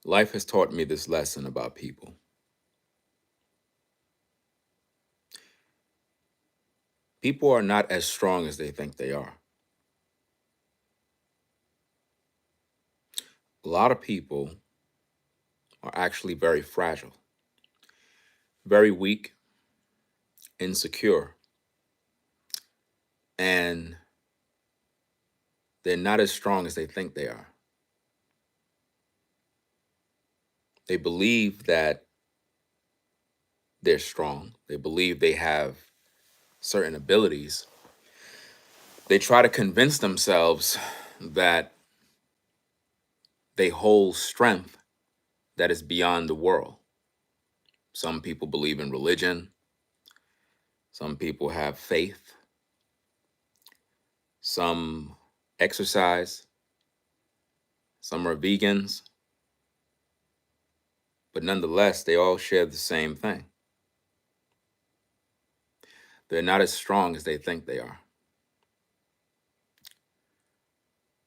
Life has taught me this lesson about people. People are not as strong as they think they are. A lot of people are actually very fragile, very weak, insecure, and they're not as strong as they think they are. They believe that they're strong, they believe they have certain abilities. They try to convince themselves that they hold strength that is beyond the world. Some people believe in religion, some people have faith, some exercise, some are vegans, but nonetheless, they all share the same thing. They're not as strong as they think they are.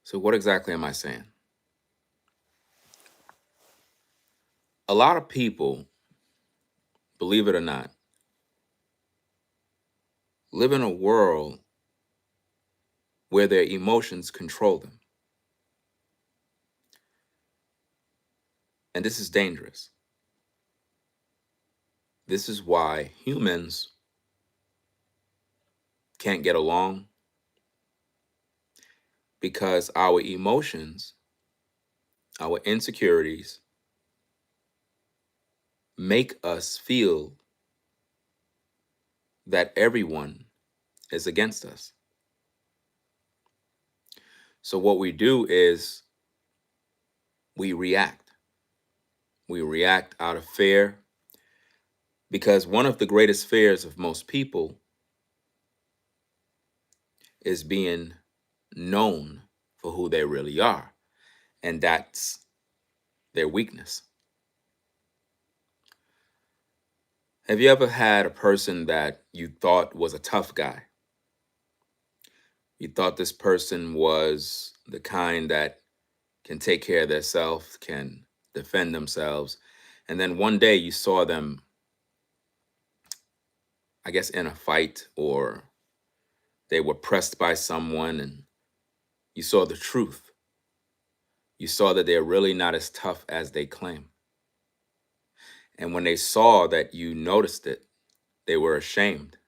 So, what exactly am I saying? A lot of people, believe it or not, live in a world where their emotions control them. And this is dangerous. This is why humans can't get along, because our emotions, our insecurities, make us feel that everyone is against us. So, what we do is we react. We react out of fear, because one of the greatest fears of most people is being known for who they really are. And that's their weakness. Have you ever had a person that you thought was a tough guy? You thought this person was the kind that can take care of themselves, can defend themselves. And then one day you saw them, I guess, in a fight, or they were pressed by someone, and you saw the truth. You saw that they're really not as tough as they claim. And when they saw that you noticed it, they were ashamed,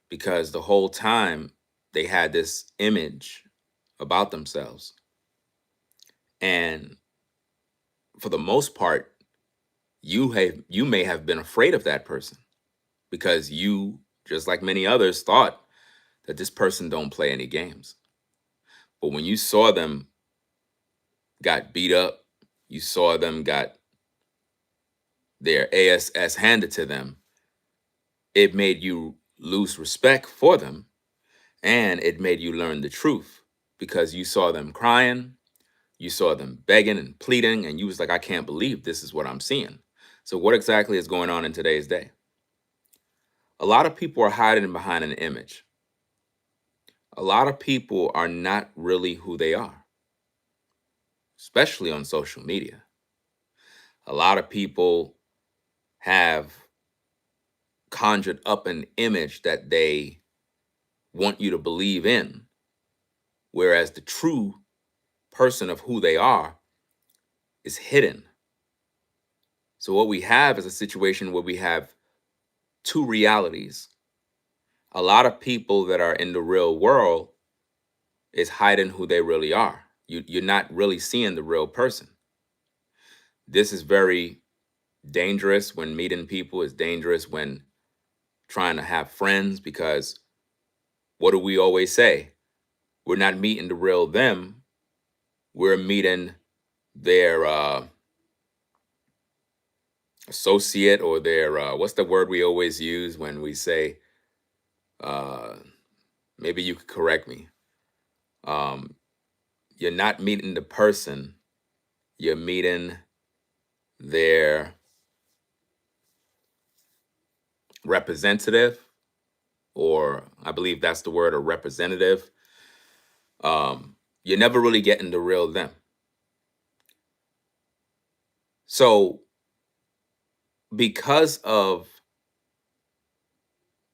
because the whole time they had this image about themselves. And for the most part, you may have been afraid of that person, because you, just like many others, thought that this person don't play any games. But when you saw them got beat up, you saw them got their ass handed to them, it made you lose respect for them, and it made you learn the truth, because you saw them crying, you saw them begging and pleading, and you was like, I can't believe this is what I'm seeing. So what exactly is going on in today's day? A lot of people are hiding behind an image. A lot of people are not really who they are, especially on social media. A lot of people have conjured up an image that they want you to believe in, whereas the true person of who they are is hidden. So what we have is a situation where we have two realities. A lot of people that are in the real world is hiding who they really are. You're not really seeing the real person. This is very dangerous when meeting people. It's dangerous when trying to have friends, because what do we always say? We're not meeting the real them. We're meeting their associate, or their what's the word we always use when we say, uh, maybe you could correct me. Um, you're not meeting the person, you're meeting their representative, or I believe that's the word, a representative. You're never really getting the real them. So, because of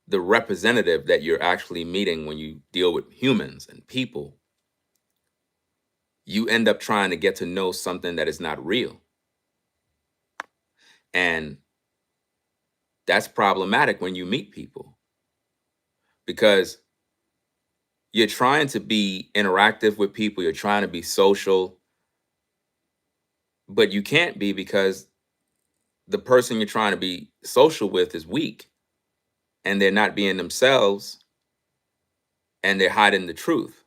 the representative that you're actually meeting when you deal with humans and people, you end up trying to get to know something that is not real. And that's problematic when you meet people because you're trying to be interactive with people, you're trying to be social, but you can't be because the person you're trying to be social with is weak and they're not being themselves and they're hiding the truth.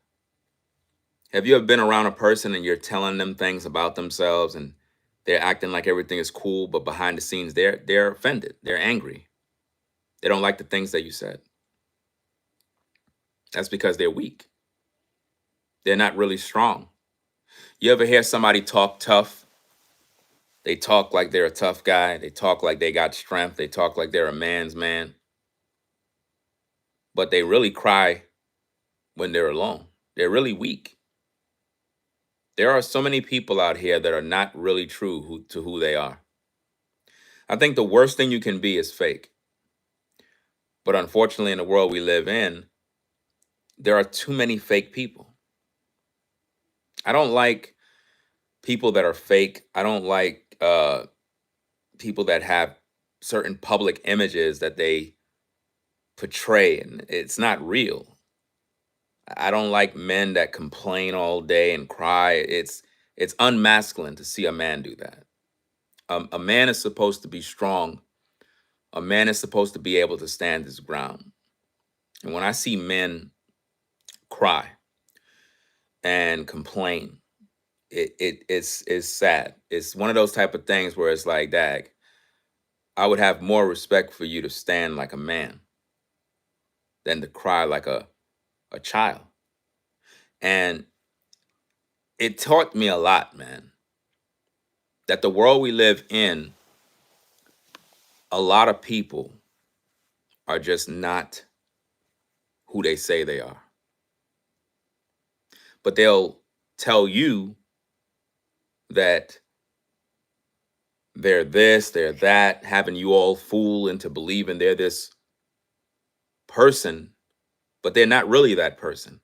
Have you ever been around a person and you're telling them things about themselves and they're acting like everything is cool, but behind the scenes they're offended, they're angry, they don't like the things that you said? That's because they're weak. They're not really strong. You ever hear somebody talk tough? They talk like they're a tough guy. They talk like they got strength. They talk like they're a man's man, but they really cry when they're alone. They're really weak. There are so many people out here that are not really true to who they are. I think the worst thing you can be is fake. But unfortunately, in the world we live in, there are too many fake people. I don't like people that are fake. I don't like people that have certain public images that they portray, and it's not real. I don't like men that complain all day and cry. It's unmasculine to see a man do that. A man is supposed to be strong. A man is supposed to be able to stand his ground. And when I see men cry and complain, it's sad. It's one of those type of things where it's like, dag, I would have more respect for you to stand like a man than to cry like a child. And it taught me a lot, man, that the world we live in, a lot of people are just not who they say they are. But they'll tell you that they're this, they're that, having you all fool into believing they're this person, but they're not really that person.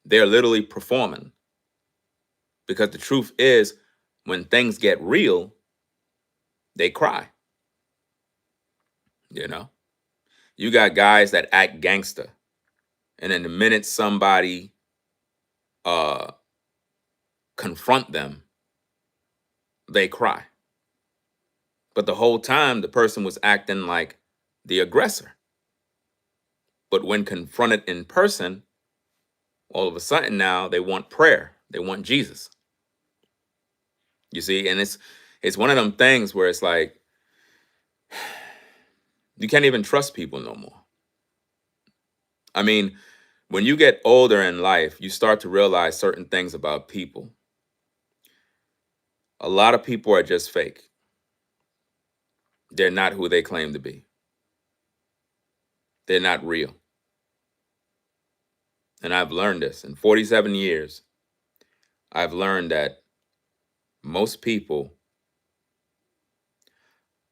They're literally performing. Because the truth is, when things get real, they cry. You know? You got guys that act gangster. And then the minute somebody confront them, they cry. But the whole time, the person was acting like the aggressor. But when confronted in person, all of a sudden now they want prayer. They want Jesus. You see, and it's one of them things where it's like you can't even trust people no more. I mean, when you get older in life, you start to realize certain things about people. A lot of people are just fake. They're not who they claim to be. They're not real. And I've learned this in 47 years. I've learned that most people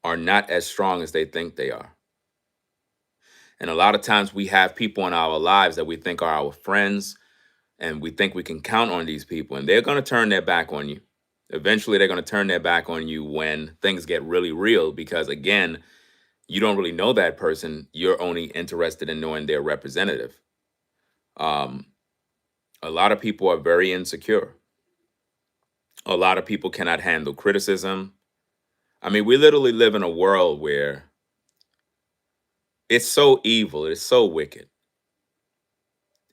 are not as strong as they think they are. And a lot of times we have people in our lives that we think are our friends, and we think we can count on these people, and they're going to turn their back on you. Eventually, they're going to turn their back on you when things get really real because, again, you don't really know that person. You're only interested in knowing their representative. Um, a lot of people are very insecure. A lot of people cannot handle criticism. I mean, we literally live in a world where it's so evil, it's so wicked.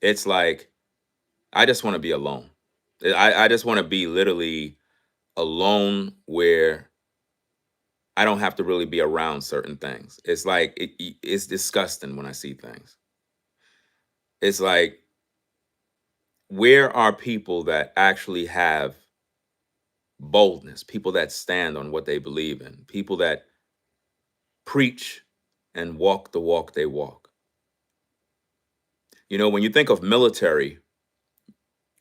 It's like, I just want to be alone. I just want to be literally alone where I don't have to really be around certain things. It's like, it's disgusting when I see things. It's like, where are people that actually have boldness, people that stand on what they believe in, people that preach and walk the walk they walk? You know, when you think of military,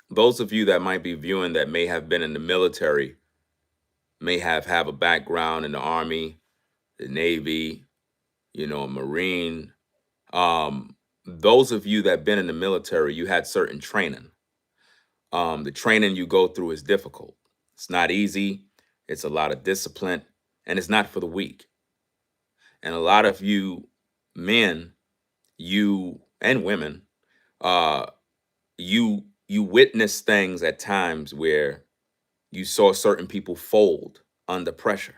those of you that might be viewing that may have been in the military, may have a background in the Army, the Navy, a Marine. Those of you that been in the military, you had certain training. The training you go through is difficult. It's not easy. It's a lot of discipline, and it's not for the weak. And a lot of you men, you and women, uh, you witness things at times where you saw certain people fold under pressure,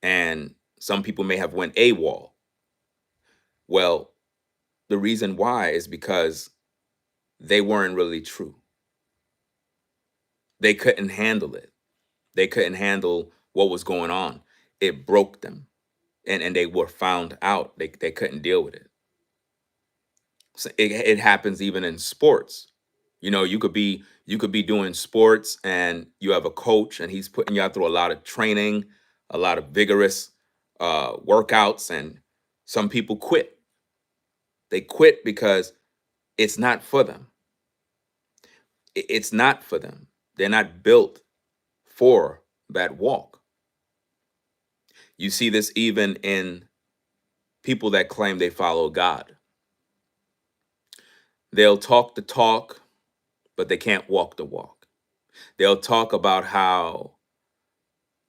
and some people may have went AWOL. Well, the reason why is because they weren't really true. They couldn't handle it. They couldn't handle what was going on. It broke them, and they were found out. They couldn't deal with it. So it happens even in sports. You could be doing sports, and you have a coach, and he's putting you out through a lot of training, a lot of vigorous workouts, and some people quit. They quit because it's not for them. It's not for them. They're not built for that walk. You see this even in people that claim they follow God. They'll talk the talk, but they can't walk the walk. They'll talk about how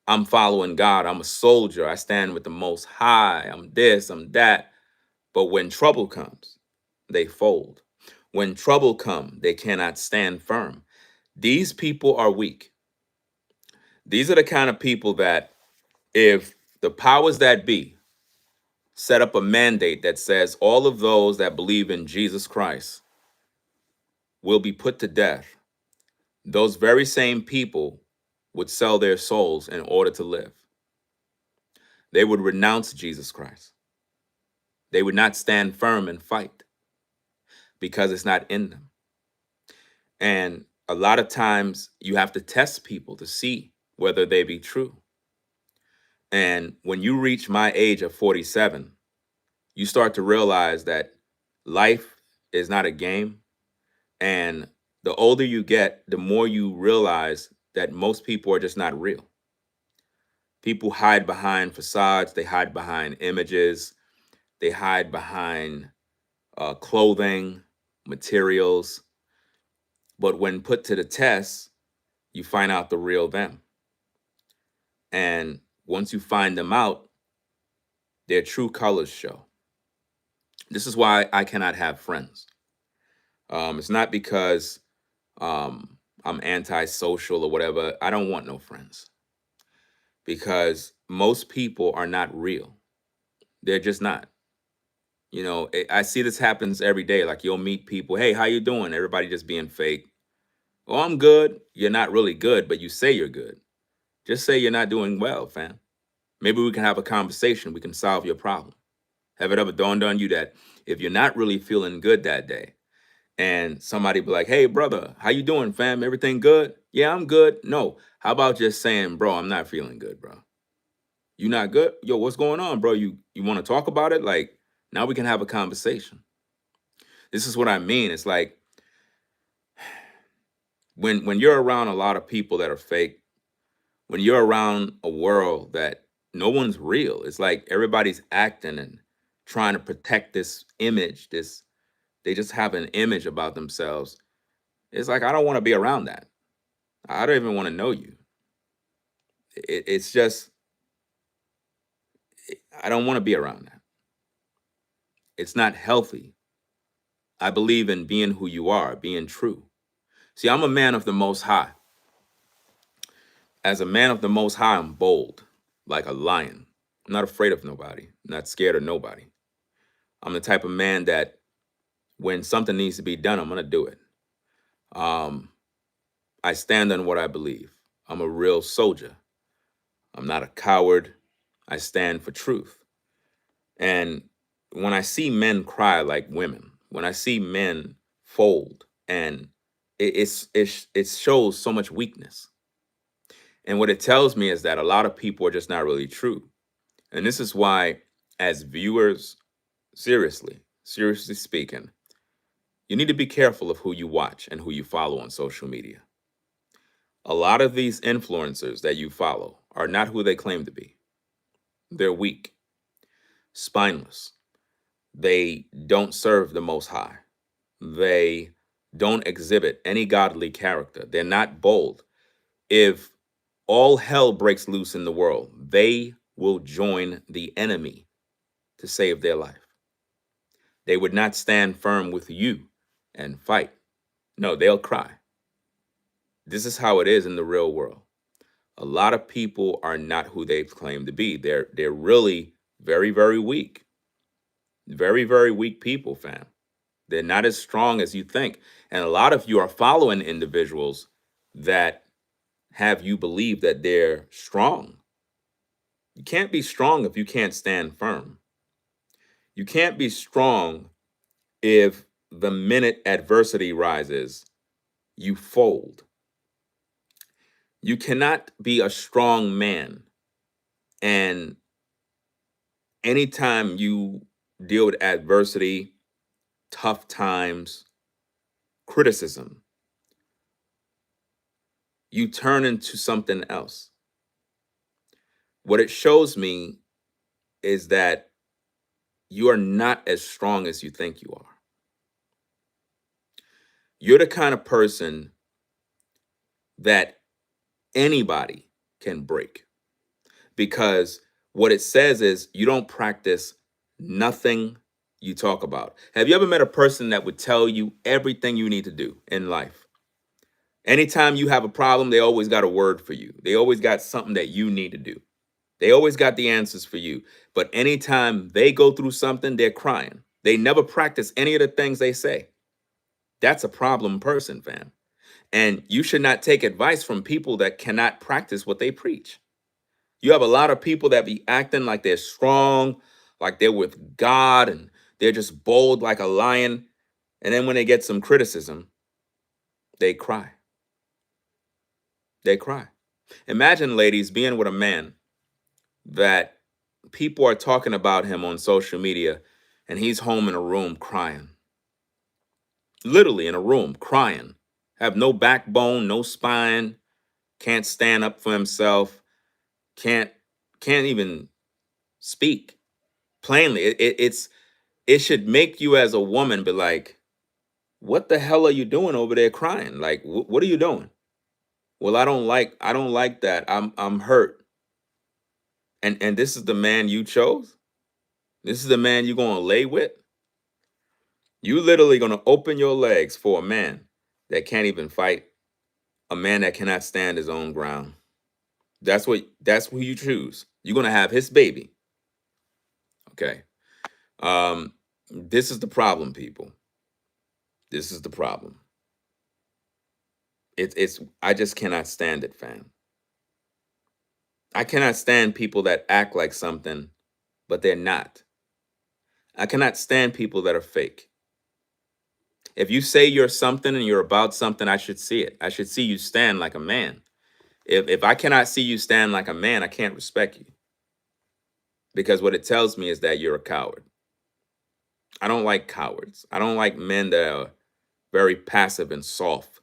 I'm following God, I'm a soldier, I stand with the Most High, I'm this, I'm that. But when trouble comes, they fold. When trouble comes, they cannot stand firm. These people are weak. These are the kind of people that, if the powers that be set up a mandate that says all of those that believe in Jesus Christ will be put to death, those very same people would sell their souls in order to live. They would renounce Jesus Christ. They would not stand firm and fight because it's not in them. And a lot of times you have to test people to see whether they be true. And when you reach my age of 47, you start to realize that life is not a game. And the older you get, the more you realize that most people are just not real. People hide behind facades, they hide behind images, they hide behind clothing, materials. But when put to the test, you find out the real them. And once you find them out, their true colors show. This is why I cannot have friends. It's not because I'm antisocial or whatever. I don't want no friends because most people are not real. They're just not. I see this happens every day. Like, you'll meet people. Hey, how you doing? Everybody just being fake. Oh, I'm good. You're not really good, but you say you're good. Just say you're not doing well, fam. Maybe we can have a conversation. We can solve your problem. Have it ever dawned on you that if you're not really feeling good that day, and somebody be like, hey, brother, how you doing, fam? Everything good? Yeah, I'm good. No. How about just saying, bro, I'm not feeling good, bro. You not good? Yo, what's going on, bro? You want to talk about it? Like, now we can have a conversation. This is what I mean. It's like when you're around a lot of people that are fake, when you're around a world that no one's real, it's like everybody's acting and trying to protect this image, they just have an image about themselves. It's like, I don't want to be around that. I don't even want to know you. It's just, I don't want to be around that. It's not healthy. I believe in being who you are, being true. See, I'm a man of the Most High. As a man of the Most High, I'm bold, like a lion. I'm not afraid of nobody, not scared of nobody. I'm the type of man that when something needs to be done, I'm going to do it. Um, I stand on what I believe. I'm a real soldier. I'm not a coward. I stand for truth. And when I see men cry like women, when I see men fold, and it shows so much weakness. And what it tells me is that a lot of people are just not really true. And this is why, as viewers, seriously speaking, you need to be careful of who you watch and who you follow on social media. A lot of these influencers that you follow are not who they claim to be. They're weak, spineless. They don't serve the Most High. They don't exhibit any godly character. They're not bold. If all hell breaks loose in the world, they will join the enemy to save their life. They would not stand firm with you and fight. No, they'll cry. This is how it is in the real world. A lot of people are not who they claim to be. They're really very, very weak. Very, very weak people, fam. They're not as strong as you think. And a lot of you are following individuals that have you believe that they're strong. You can't be strong if you can't stand firm. You can't be strong if the minute adversity rises, you fold. You cannot be a strong man and anytime you deal with adversity, tough times, criticism, you turn into something else. What it shows me is that you are not as strong as you think you are. You're the kind of person that anybody can break because what it says is you don't practice nothing you talk about. Have you ever met a person that would tell you everything you need to do in life? Anytime you have a problem, they always got a word for you. They always got something that you need to do. They always got the answers for you. But anytime they go through something, they're crying. They never practice any of the things they say. That's a problem person, fam. And you should not take advice from people that cannot practice what they preach. You have a lot of people that be acting like they're strong, like they're with God, and they're just bold like a lion. And then when they get some criticism, they cry. They cry. Imagine, ladies, being with a man that people are talking about him on social media, and he's home in a room crying. Literally in a room crying. Have no backbone, no spine, can't stand up for himself, can't even speak plainly. It should make you as a woman be like, what the hell are you doing over there crying? Like, what are you doing? Well, I don't like that. I'm hurt. And this is the man you chose? This is the man you're gonna lay with? You literally gonna open your legs for a man that can't even fight, a man that cannot stand his own ground. That's who you choose. You're gonna have his baby. Okay. This is the problem, people. This is the problem. It's I just cannot stand it, fam. I cannot stand people that act like something, but they're not. I cannot stand people that are fake. If you say you're something and you're about something, I should see it. I should see you stand like a man. If I cannot see you stand like a man, I can't respect you. Because what it tells me is that you're a coward. I don't like cowards. I don't like men that are very passive and soft.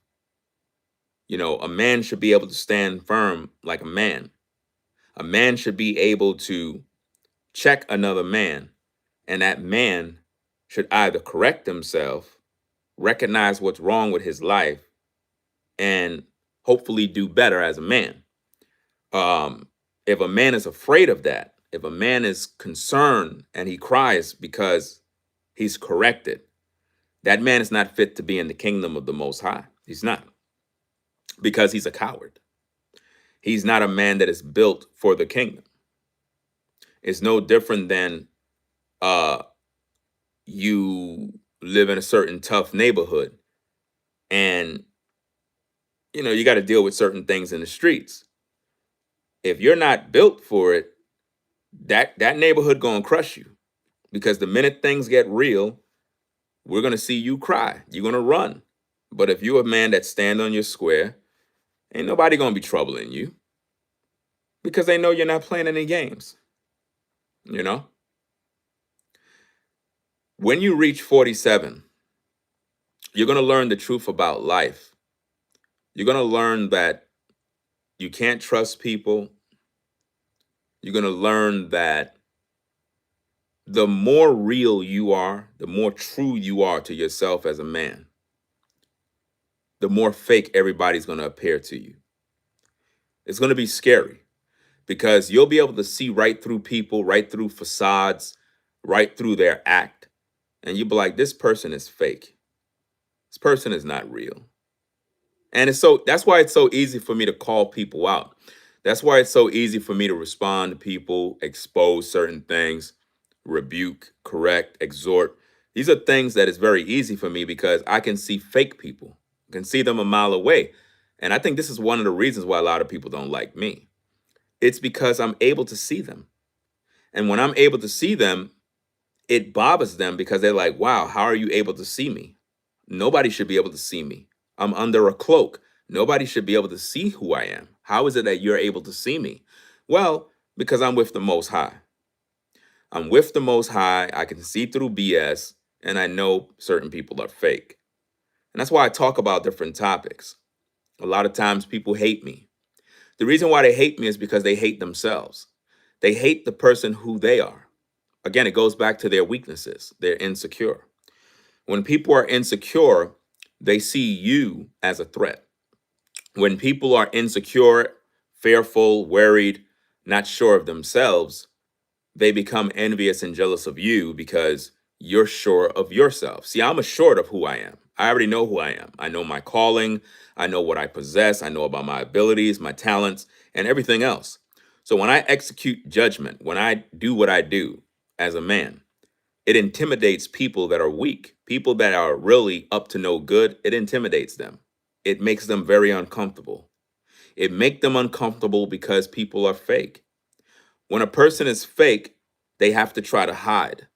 You know, a man should be able to stand firm like a man. A man should be able to check another man, and that man should either correct himself, recognize what's wrong with his life, and hopefully do better as a man. If a man is afraid of that, if a man is concerned and he cries because he's corrected, that man is not fit to be in the kingdom of the Most High. He's not, because he's a coward. He's not a man that is built for the kingdom. It's no different than uh, you live in a certain tough neighborhood and you got to deal with certain things in the streets. If you're not built for it, that neighborhood gonna crush you, because the minute things get real, we're gonna see you cry. You're gonna run. But if you're a man that stand on your square, ain't nobody gonna be troubling you, because they know you're not playing any games. You know, when you reach 47, you're gonna learn the truth about life. You're gonna learn that You can't trust people. You're going to learn that the more real you are, the more true you are to yourself as a man, the more fake everybody's going to appear to you. It's going to be scary because you'll be able to see right through people, right through facades, right through their act. And you'll be like, this person is fake. This person is not real. And that's why it's so easy for me to call people out. That's why it's so easy for me to respond to people, expose certain things, rebuke, correct, exhort. These are things that is very easy for me because I can see fake people. I can see them a mile away. And I think this is one of the reasons why a lot of people don't like me. It's because I'm able to see them. And when I'm able to see them, it bothers them because they're like, wow, how are you able to see me? Nobody should be able to see me. I'm under a cloak. Nobody should be able to see who I am. How is it that you're able to see me? Well, because I'm with the Most High. I'm with the Most High. I can see through BS, and I know certain people are fake. And that's why I talk about different topics. A lot of times people hate me. The reason why they hate me is because they hate themselves. They hate the person who they are. Again, it goes back to their weaknesses. They're insecure. When people are insecure, they see you as a threat. When people are insecure, fearful, worried, not sure of themselves, they become envious and jealous of you because you're sure of yourself. See, I'm assured of who I am. I already know who I am. I know my calling. I know what I possess. I know about my abilities, my talents, and everything else. So when I execute judgment, when I do what I do as a man, it intimidates people that are weak, people that are really up to no good. It intimidates them. It makes them very uncomfortable. It makes them uncomfortable because people are fake. When a person is fake, they have to try to hide.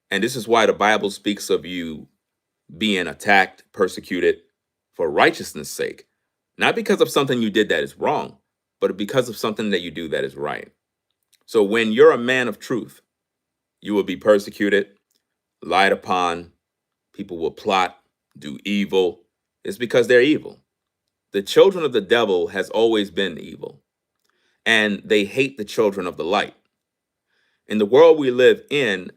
And this is why the Bible speaks of you being attacked, persecuted for righteousness' sake. Not because of something you did that is wrong, but because of something that you do that is right. So when you're a man of truth, you will be persecuted, lied upon, people will plot, do evil. It's because they're evil. The children of the devil has always been evil, and they hate the children of the light. In the world we live in,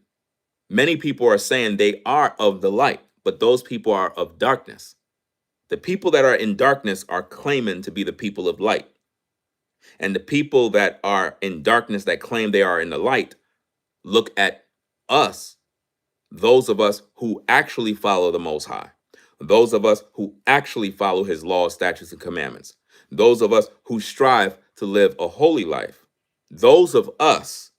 many people are saying they are of the light, but those people are of darkness. The people that are in darkness are claiming to be the people of light. And the people that are in darkness that claim they are in the light look at us, those of us who actually follow the Most High, those of us who actually follow his laws, statutes, and commandments, those of us who strive to live a holy life, those of us.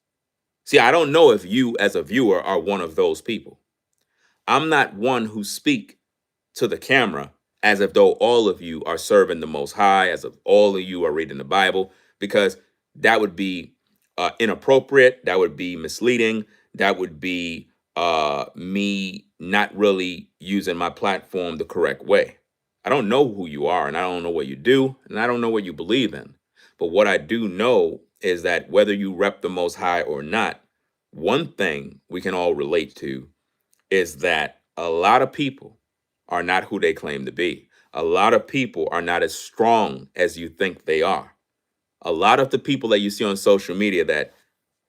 See, I don't know if you as a viewer are one of those people. I'm not one who speak to the camera as if though all of you are serving the Most High, as if all of you are reading the Bible, because that would be inappropriate. That would be misleading. That would be me not really using my platform the correct way. I don't know who you are, and I don't know what you do, and I don't know what you believe in. But what I do know is that whether you rep the Most High or not, one thing we can all relate to is that a lot of people are not who they claim to be. A lot of people are not as strong as you think they are. A lot of the people that you see on social media that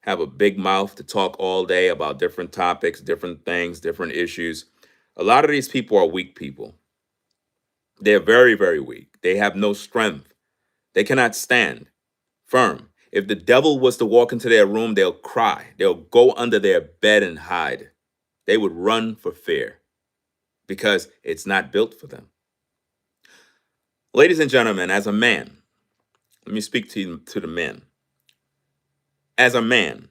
have a big mouth to talk all day about different topics, different things, different issues, a lot of these people are weak people. They're very, very weak. They have no strength. They cannot stand firm. If the devil was to walk into their room, they'll cry. They'll go under their bed and hide. They would run for fear because it's not built for them. Ladies and gentlemen, as a man, let me speak to the men. As a man,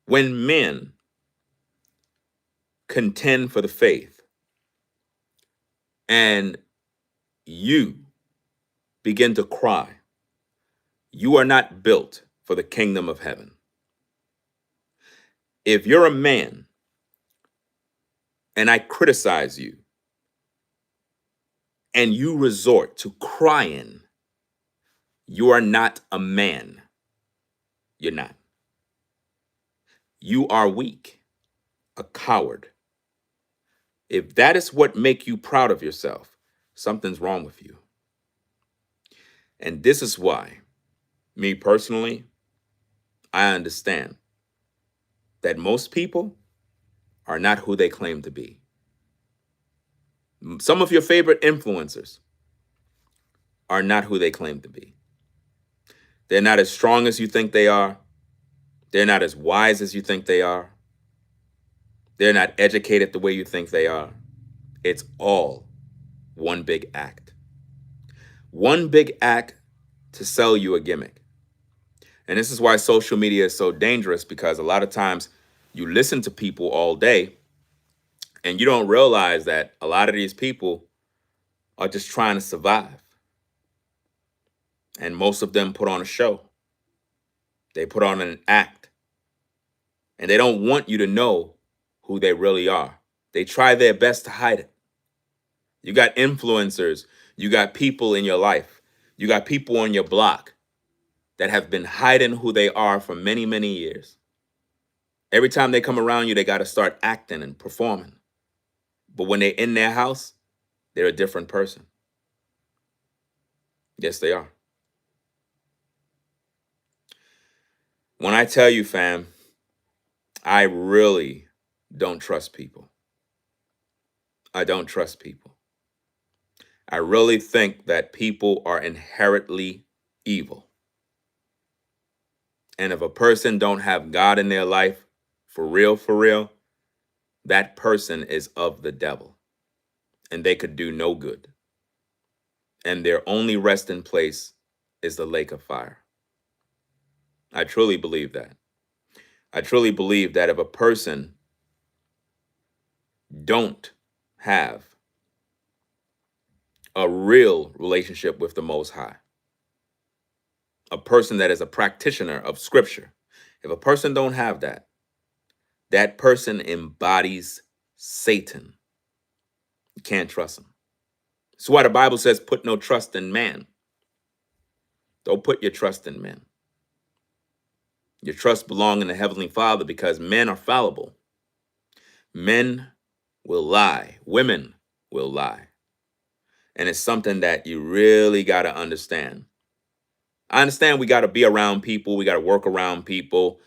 when men contend for the faith and you begin to cry, you are not built for the kingdom of heaven. If you're a man and I criticize you and you resort to crying, you are not a man. You're not. You are weak, a coward. If that is what make you proud of yourself, something's wrong with you. And this is why, me personally, I understand that most people are not who they claim to be. Some of your favorite influencers are not who they claim to be. They're not as strong as you think they are. They're not as wise as you think they are. They're not educated the way you think they are. It's all one big act. One big act to sell you a gimmick. And this is why social media is so dangerous, because a lot of times you listen to people all day and you don't realize that a lot of these people are just trying to survive. And most of them put on a show. They put on an act. And they don't want you to know who they really are. They try their best to hide it. You got influencers. You got people in your life. You got people on your block that have been hiding who they are for many, many years. Every time they come around you, they got to start acting and performing. But when they're in their house, they're a different person. Yes, they are. When I tell you, fam, I really don't trust people. I don't trust people. I really think that people are inherently evil. And if a person don't have God in their life, for real, that person is of the devil. And they could do no good. And their only resting place is the lake of fire. I truly believe that. I truly believe that if a person don't have a real relationship with the Most High, a person that is a practitioner of Scripture, if a person don't have that, that person embodies Satan. You can't trust him. That's why the Bible says, put no trust in man. Don't put your trust in men. Your trust belongs in the Heavenly Father, because men are fallible. Men will lie. Women will lie. And it's something that you really got to understand. I understand we got to be around people. We got to work around people.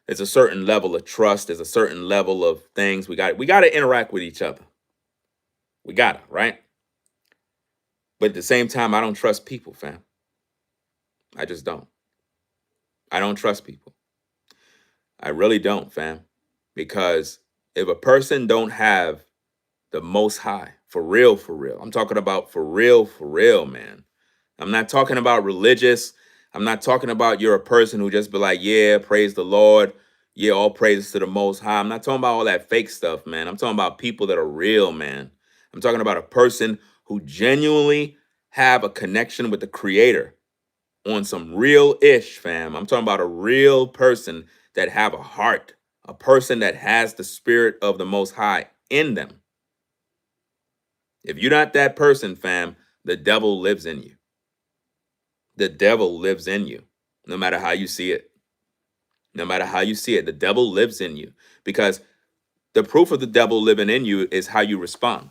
There's a certain level of trust. There's a certain level of things. We got to interact with each other. We got to, right? But at the same time, I don't trust people, fam. I just don't. I don't trust people. I really don't, fam. Because if a person don't have the Most High, for real, I'm talking about for real, man. I'm not talking about religious. I'm not talking about you're a person who just be like, yeah, praise the Lord. Yeah, all praises to the Most High. I'm not talking about all that fake stuff, man. I'm talking about people that are real, man. I'm talking about a person who genuinely have a connection with the Creator on some real-ish, fam. I'm talking about a real person that have a heart, a person that has the Spirit of the Most High in them. If you're not that person, fam, the devil lives in you. The devil lives in you, no matter how you see it. No matter how you see it, the devil lives in you, because the proof of the devil living in you is how you respond.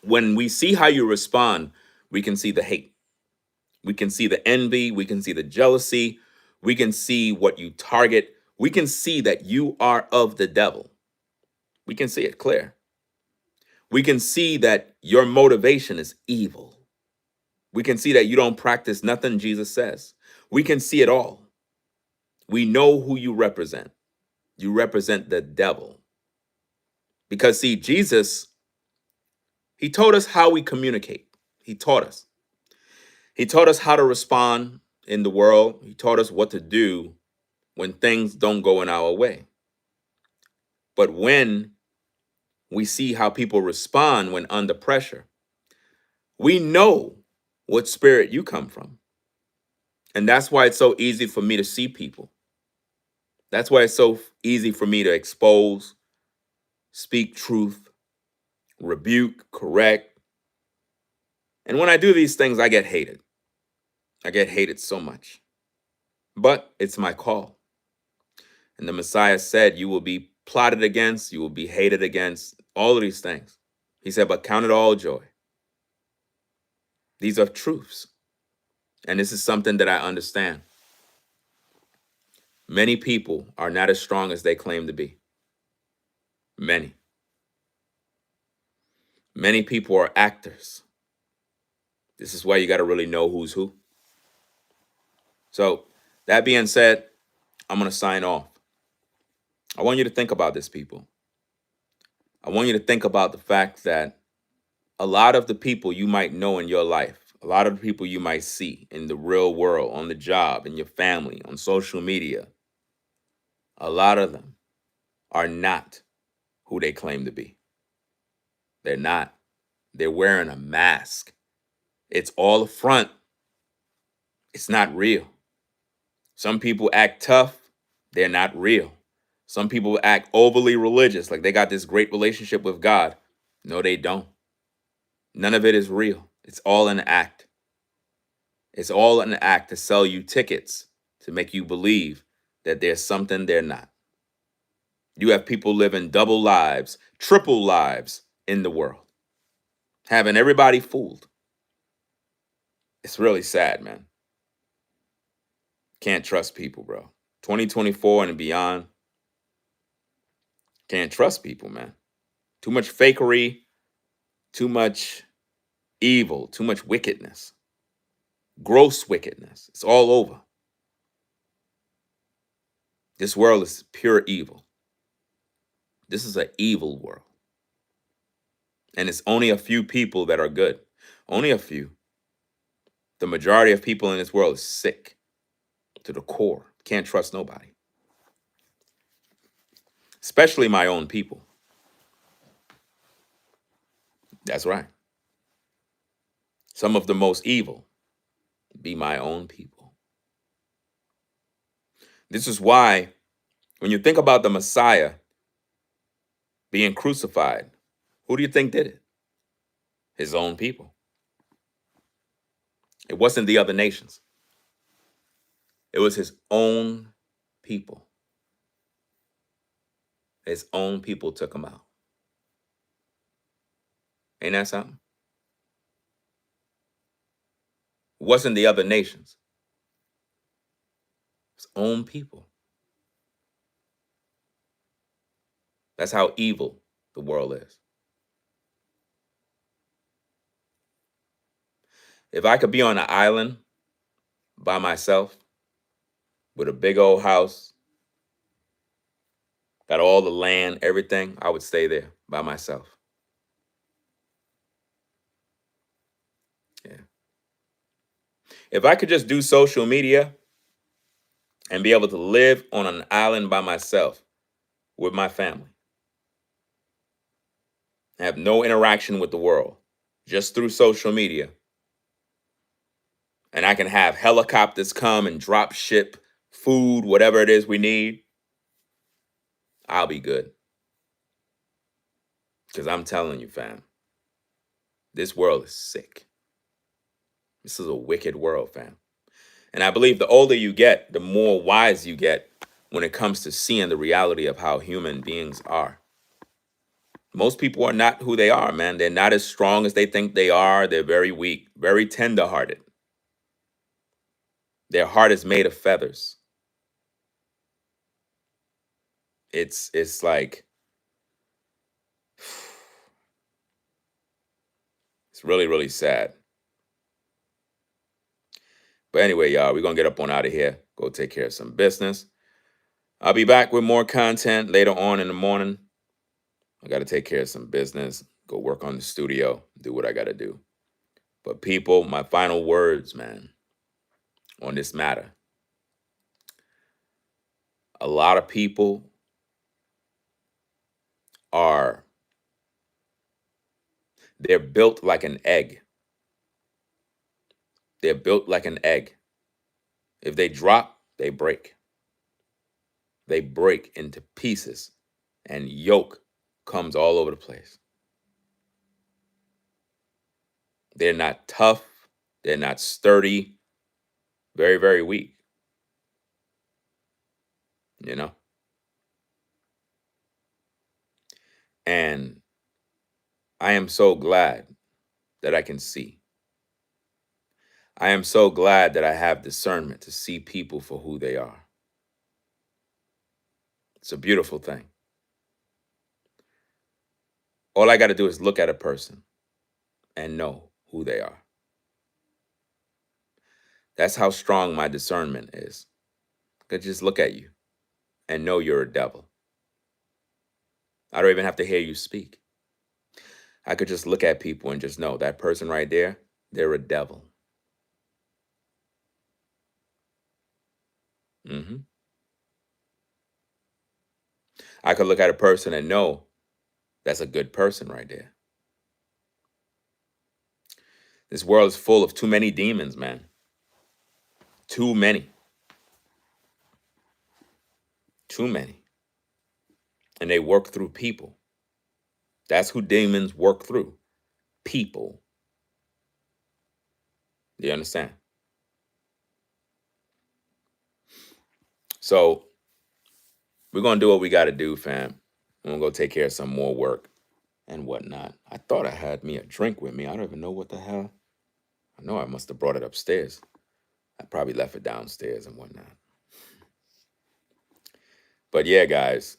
When we see how you respond, we can see the hate. We can see the envy. We can see the jealousy. We can see what you target. We can see that you are of the devil. We can see it clear. We can see that your motivation is evil. We can see that you don't practice nothing Jesus says. We can see it all. We know who you represent. You represent the devil. Because see, Jesus, he told us how we communicate. He taught us. He taught us how to respond in the world. He taught us what to do when things don't go in our way. But when we see how people respond when under pressure, we know what spirit you come from. And that's why it's so easy for me to see people. That's why it's so easy for me to expose, speak truth, rebuke, correct. And when I do these things, I get hated. I get hated so much. But it's my call. And the Messiah said, you will be plotted against, you will be hated against, all of these things. He said, but count it all joy. These are truths. And this is something that I understand. Many people are not as strong as they claim to be. Many. Many people are actors. This is why you got to really know who's who. So, that being said, I'm going to sign off. I want you to think about this, people. I want you to think about the fact that a lot of the people you might know in your life, a lot of the people you might see in the real world, on the job, in your family, on social media, a lot of them are not who they claim to be. They're not. They're wearing a mask. It's all a front. It's not real. Some people act tough. They're not real. Some people act overly religious, like they got this great relationship with God. No, they don't. None of it is real. It's all an act. It's all an act to sell you tickets, to make you believe that there's something they're not. You have people living double lives, triple lives in the world, having everybody fooled. It's really sad, man. Can't trust people, bro. 2024 and beyond, can't trust people, man. Too much fakery, too much evil, too much wickedness, gross wickedness. It's all over. This world is pure evil. This is an evil world. And it's only a few people that are good. Only a few. The majority of people in this world is sick to the core. Can't trust nobody. Especially my own people. That's right. Some of the most evil be my own people. This is why, when you think about the Messiah being crucified, who do you think did it? His own people. It wasn't the other nations. It was his own people. His own people took him out. Ain't that something? It wasn't the other nations. His own people. That's how evil the world is. If I could be on an island by myself with a big old house, got all the land, everything, I would stay there by myself. Yeah. If I could just do social media and be able to live on an island by myself with my family, have no interaction with the world, just through social media, and I can have helicopters come and drop ship food, whatever it is we need, I'll be good. Because I'm telling you, fam, this world is sick. This is a wicked world, fam. And I believe the older you get, the more wise you get when it comes to seeing the reality of how human beings are. Most people are not who they are, man. They're not as strong as they think they are. They're very weak, very tender-hearted. Their heart is made of feathers. It's like, it's really, really sad. But anyway, y'all, we're going to get up on out of here. Go take care of some business. I'll be back with more content later on in the morning. I got to take care of some business, go work on the studio, do what I got to do. But people, my final words, man, on this matter. A lot of people they're built like an egg. They're built like an egg. If they drop, they break. They break into pieces and yolk comes all over the place. They're not tough. They're not sturdy. Very, very weak. You know? And I am so glad that I can see. I am so glad that I have discernment to see people for who they are. It's a beautiful thing. All I got to do is look at a person and know who they are. That's how strong my discernment is. I could just look at you and know you're a devil. I don't even have to hear you speak. I could just look at people and just know that person right there, they're a devil. hmm I could look at a person and know that's a good person right there. This world is full of too many demons, man. Too many. Too many. And they work through people. That's who demons work through. People. Do you understand? So we're going to do what we got to do, fam. I'm going to go take care of some more work and whatnot. I thought I had me a drink with me. I don't even know what the hell. I know I must have brought it upstairs. I probably left it downstairs and whatnot. But yeah, guys,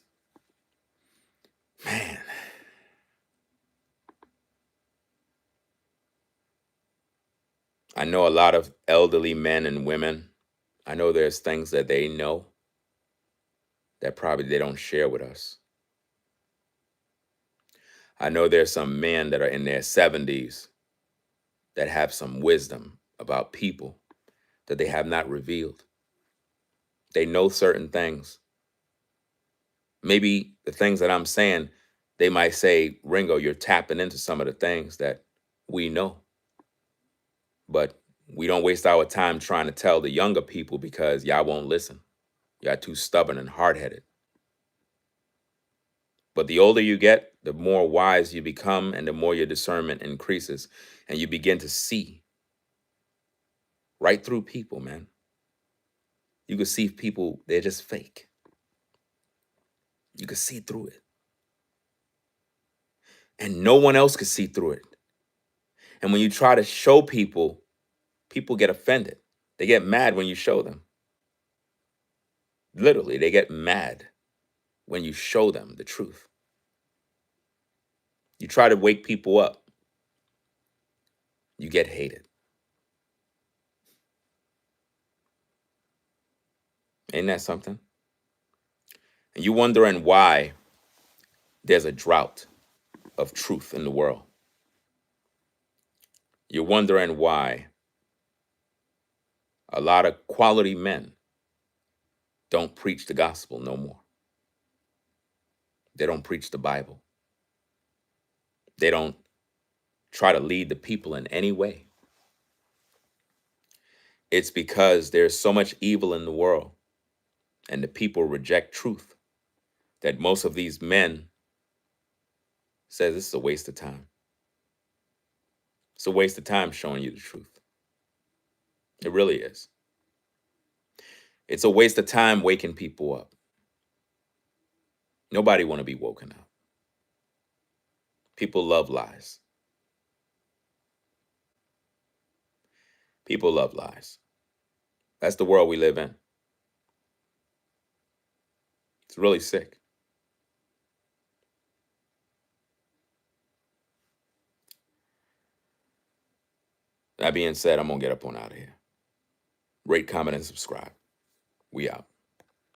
man, I know a lot of elderly men and women. I know there's things that they know that probably they don't share with us. I know there's some men that are in their 70s that have some wisdom about people that they have not revealed. They know certain things. Maybe the things that I'm saying, they might say, Ringo, you're tapping into some of the things that we know. But we don't waste our time trying to tell the younger people because y'all won't listen. Y'all too stubborn and hard-headed. But the older you get, the more wise you become and the more your discernment increases. And you begin to see right through people, man. You can see people, they're just fake. You can see through it. And no one else can see through it. And when you try to show people, people get offended. They get mad when you show them. Literally, they get mad when you show them the truth. You try to wake people up, you get hated. Ain't that something? And you wondering why there's a drought of truth in the world. You're wondering why a lot of quality men don't preach the gospel no more. They don't preach the Bible. They don't try to lead the people in any way. It's because there's so much evil in the world and the people reject truth that most of these men says this is a waste of time. It's a waste of time showing you the truth. It really is. It's a waste of time waking people up. Nobody want to be woken up. People love lies. People love lies. That's the world we live in. It's really sick. That being said, I'm going to get up on out of here. Rate, comment, and subscribe. We out.